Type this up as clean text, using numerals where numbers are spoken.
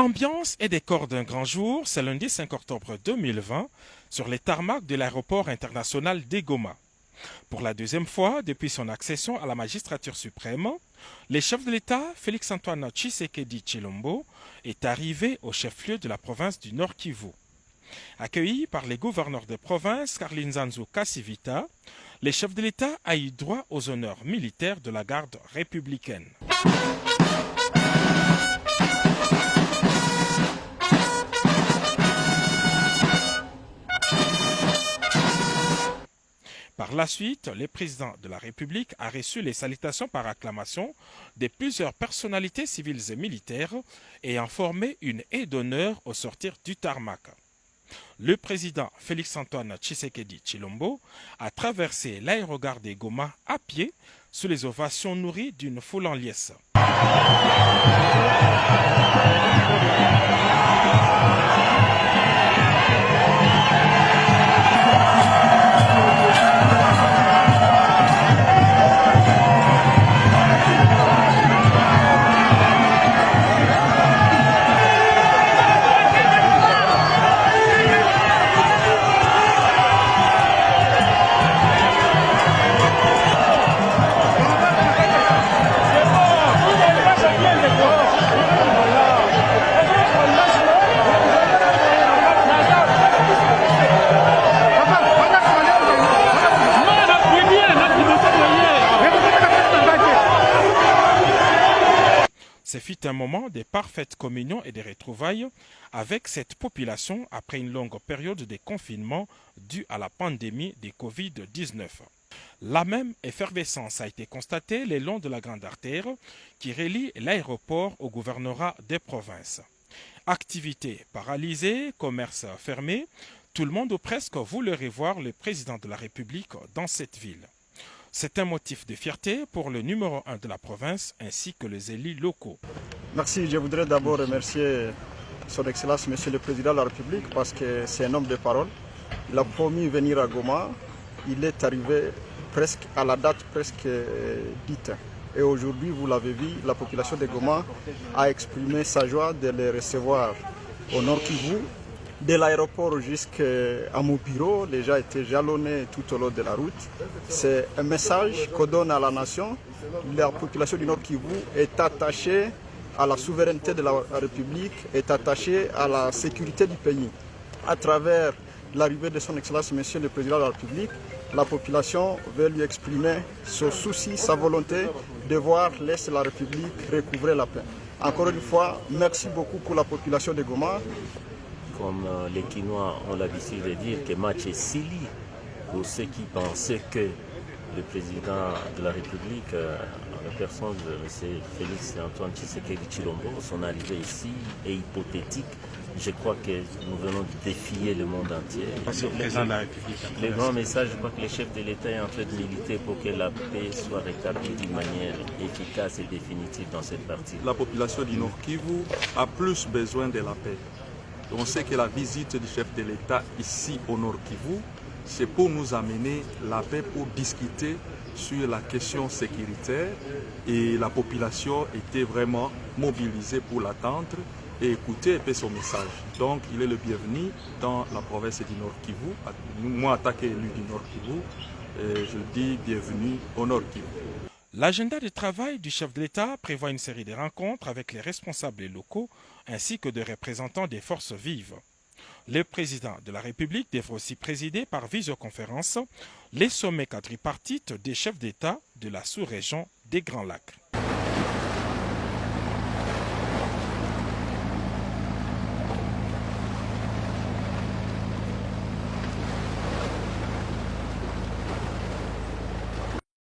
Ambiance et décor d'un grand jour, c'est lundi 5 octobre 2020 sur les tarmacs de l'aéroport international d'Egoma. Pour la deuxième fois depuis son accession à la magistrature suprême, le chef de l'État, Félix-Antoine Tshisekedi Tshilombo, est arrivé au chef-lieu de la province du Nord Kivu. Accueilli par les gouverneurs de province Karlinzanzu Kasivita, le chef de l'État a eu droit aux honneurs militaires de la garde républicaine. Par la suite, le président de la République a reçu les salutations par acclamation de plusieurs personnalités civiles et militaires ayant formé une haie d'honneur au sortir du tarmac. Le président Félix-Antoine Tshisekedi Tshilombo a traversé l'aérogare de Goma à pied sous les ovations nourries d'une foule en liesse. Ce fut un moment de parfaite communion et de retrouvailles avec cette population après une longue période de confinement due à la pandémie de Covid-19. La même effervescence a été constatée le long de la grande artère qui relie l'aéroport au gouvernorat des provinces. Activités paralysées, commerces fermés, tout le monde ou presque voulait revoir le président de la République dans cette ville. C'est un motif de fierté pour le numéro 1 de la province ainsi que les élus locaux. Merci, je voudrais d'abord remercier son Excellence Monsieur le Président de la République parce que c'est un homme de parole. Il a promis venir à Goma, il est arrivé presque à la date presque dite. Et aujourd'hui, vous l'avez vu, la population de Goma a exprimé sa joie de les recevoir au Nord Kivu. De l'aéroport jusqu'à mon bureau, les gens étaient jalonnés tout au long de la route. C'est un message qu'on donne à la nation. La population du Nord Kivu est attachée à la souveraineté de la République, est attachée à la sécurité du pays. À travers l'arrivée de son Excellence, Monsieur le Président de la République, la population veut lui exprimer son souci, sa volonté de voir l'Est de la République recouvrer la paix. Encore une fois, merci beaucoup pour la population de Goma. Comme les Quinois ont l'habitude de dire que match est silly pour ceux qui pensaient que le président de la République, en personne de M. Félix-Antoine Tshisekedi Tshilombo, son arrivée ici est hypothétique. Je crois que nous venons défier le monde entier. Le grand message, je crois que le chef de l'État est en train de militer pour que la paix soit rétablie d'une manière efficace et définitive dans cette partie. La population du Nord Kivu a plus besoin de la paix. On sait que la visite du chef de l'État ici au Nord Kivu, c'est pour nous amener la paix, pour discuter sur la question sécuritaire. Et la population était vraiment mobilisée pour l'attendre et écouter un peu son message. Donc il est le bienvenu dans la province du Nord Kivu. Moi, en tant qu'élu du Nord Kivu, je dis bienvenue au Nord Kivu. L'agenda de travail du chef de l'État prévoit une série de rencontres avec les responsables locaux ainsi que des représentants des forces vives. Le président de la République devra aussi présider par visioconférence les sommets quadripartites des chefs d'État de la sous-région des Grands Lacs.